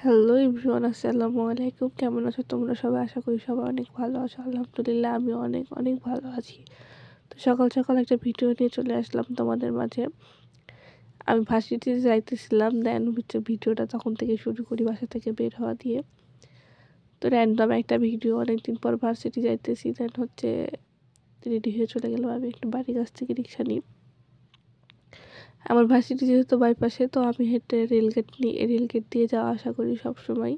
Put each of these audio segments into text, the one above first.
Hello everyone, আসসালামু আলাইকুম। কেমন আছো তোমরা সবাই? আশা করি সবাই অনেক ভালো আছো। আলহামদুলিল্লাহ আমি অনেক অনেক ভালো আছি। তো সকাল সকাল একটা ভিডিও নিয়ে চলে আসলাম তোমাদের মাঝে। আমি ভার্সিটিতে যাইতেছিলাম, দেন হচ্ছে ভিডিওটা তখন থেকে শুরু করি বাসা থেকে বের হওয়া দিয়ে। তো র্যান্ডম একটা ভিডিও, অনেকদিন পর ভার্সিটি যাইতেছি, দেন হচ্ছে রেডি হয়ে চলে গেলাম। আমি একটু বাড়ির কাছ থেকে রিক্সা নিই। আমার ভার্সিটি যেহেতু বাইপাসে, তো আমি হেঁটে রেলগেট দিয়ে যাওয়া আসা করি সবসময়।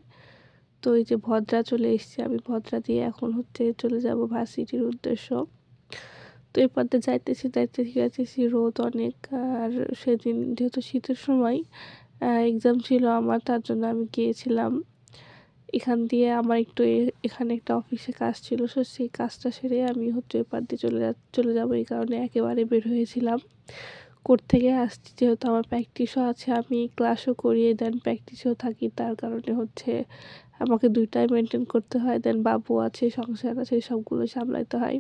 তো এই যে ভদ্রা চলে এসেছি, আমি ভদ্রা দিয়ে এখন হচ্ছে চলে যাব ভার্সিটির উদ্দেশ্য। তো এই পথে যাইতেছি, রোদ অনেক। আর সেদিন যেহেতু শীতের সময় এক্সাম ছিল আমার, তার জন্য আমি গিয়েছিলাম। এখান দিয়ে আমার একটু এখানে একটা অফিসে কাজ ছিল, সো সেই কাজটা সেরে আমি হচ্ছে ওই পার দিয়ে চলে যাবো। এই কারণে একেবারে বের হয়েছিলাম। কোর্ট থেকে আসছি, যেহেতু আমার প্র্যাকটিসও আছে, আমি ক্লাসও করি, দেন প্র্যাকটিসেও থাকি, তার কারণে হচ্ছে আমাকে দুইটাই মেনটেন করতে হয়। দেন বাবু আছে, সংসার আছে, সবগুলো সামলাইতে হয়।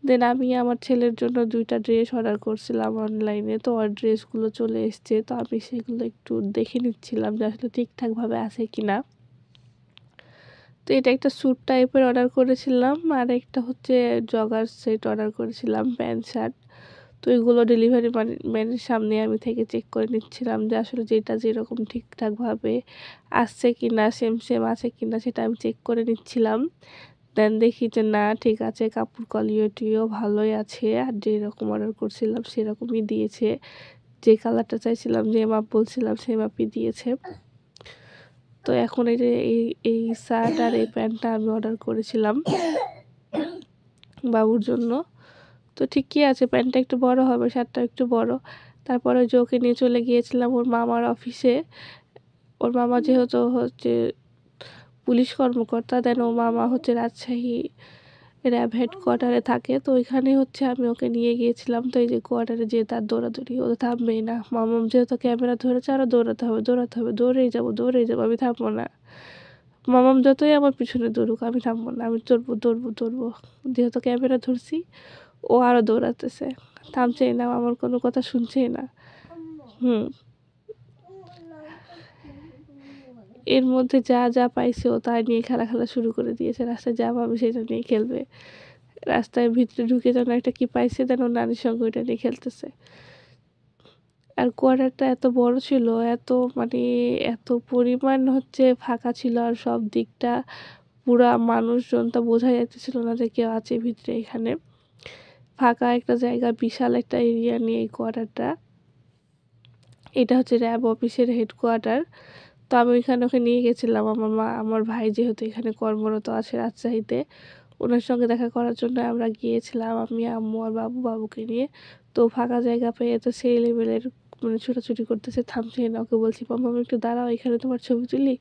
দেন আমি আমার ছেলের জন্য দুইটা ড্রেস অর্ডার করছিলাম অনলাইনে, তো ওর ড্রেসগুলো চলে এসছে। তো আমি সেগুলো একটু দেখে নিচ্ছিলাম যে আসলে ঠিকঠাকভাবে আছে কি না। তো এটা একটা স্যুট টাইপের অর্ডার করেছিলাম, আর একটা হচ্ছে জগার সেট অর্ডার করেছিলাম, প্যান্ট শার্ট। তো এগুলো ডেলিভারি ম্যানের সামনে আমি থেকে চেক করে নিচ্ছিলাম যে আসলে যেটা যেরকম ঠিকঠাকভাবে আসছে কি না, সেম সেম আছে কি না, সেটা আমি চেক করে নিচ্ছিলাম। দেন দেখি যে না, ঠিক আছে, কাপড় কোয়ালিটিও ভালোই আছে, আর যেরকম অর্ডার করছিলাম সেরকমই দিয়েছে। যে কালারটা চাইছিলাম, যে মাপ বলছিলাম সেই মাপই দিয়েছে। তো এখন এই যে এই শার্ট আর এই প্যান্টটা আমি অর্ডার করেছিলাম বাবুর জন্য। তো ঠিকই আছে, প্যান্টটা একটু বড় হবে, শার্টটা একটু বড়। তারপরে যে ওকে নিয়ে চলে গিয়েছিলাম ওর মামার অফিসে। ওর মামা যেহেতু হচ্ছে পুলিশ কর্মকর্তা, দেন ওর মামা হচ্ছে রাজশাহী র্যাব হেডকোয়ার্টারে থাকে। তো ওইখানে হচ্ছে আমি ওকে নিয়ে গিয়েছিলাম। তো এই যে কোয়ার্টারে যেয়ে তার দৌড়াদৌড়ি, ও থামবেই না। মামাম যেহেতু ক্যামেরা ধরেছে, আরও দৌড়াতে হবে, দৌড়েই যাবো, আমি থামবো না। মামাম যতই আমার পিছনে দৌড়ুক, আমি থামবো না, আমি দৌড়বো। যেহেতু ক্যামেরা ধরছি, ও আরও দৌড়াতেছে, থামছেই না, আমার কোনো কথা শুনছেই না। এর মধ্যে যা যা পাইছে ও তাই নিয়ে খেলা শুরু করে দিয়েছে। রাস্তায় যা পাবে সেটা নিয়ে খেলবে। রাস্তায় ভিতরে ঢুকে যেন একটা কি পাইছে, যেন ওর নানির সঙ্গে ওইটা নিয়ে খেলতেছে। আর কোয়ার্টারটা এত বড় ছিল, মানে এত পরিমাণ হচ্ছে ফাঁকা ছিল, আর সব দিকটা পুরা মানুষজন, তা বোঝা যাইতেছিল না যে কেউ আছে ভিতরে। এখানে ফাঁকা একটা জায়গা, বিশাল একটা এরিয়া নিয়ে এই কোয়ার্টারটা। এটা হচ্ছে র্যাব অফিসের হেডকোয়ার্টার। তো আমি ওকে নিয়ে গেছিলাম। আমার ভাই যেহেতু এখানে কর্মরত আছে রাজশাহীতে, ওনার সঙ্গে দেখা করার জন্য আমরা গিয়েছিলাম, আমি, আম্মু আর বাবুকে নিয়ে। তো ফাঁকা জায়গা পেয়ে তো সেই লেভেলের মানে ছোটাছুটি করতেছে, থামছে না। ওকে বলছি, মাম্মা একটু দাঁড়াও, এখানে তোমার ছবি তুলি।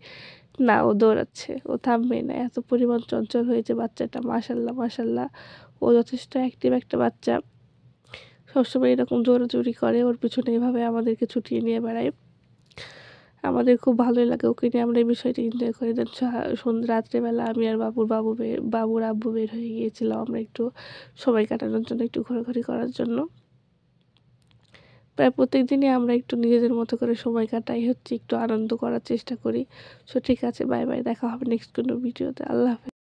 না, ও দৌড়াচ্ছে, ও থামবে না। এত পরিমাণ চঞ্চল হয়েছে বাচ্চাটা, মাশাল্লাহ মাশাল্লাহ। ও যথেষ্ট অ্যাক্টিভ একটা বাচ্চা, সবসময় এরকম দৌড়াদৌড়ি করে, ওর পিছনে এভাবে আমাদেরকে ছুটিয়ে নিয়ে বেড়ায়। আমাদের খুব ভালোই লাগে ওকে নিয়ে, আমরা এই বিষয়টা এনজয় করি। দেন সন্ধ্যা রাত্রেবেলা আমি আর বাবুর আব্বু বের হয়ে গিয়েছিলাম আমরা একটু সময় কাটানোর জন্য, একটু ঘোরাঘুরি করার জন্য। প্রায় প্রত্যেক দিনই আমরা একটু নিজেদের মতো করে সময় কাটাই, হচ্ছে একটু আনন্দ করার চেষ্টা করি। সো ঠিক আছে, বাই বাই, দেখা হবে নেক্সট কোনো ভিডিওতে। আল্লাহ হাফেজ।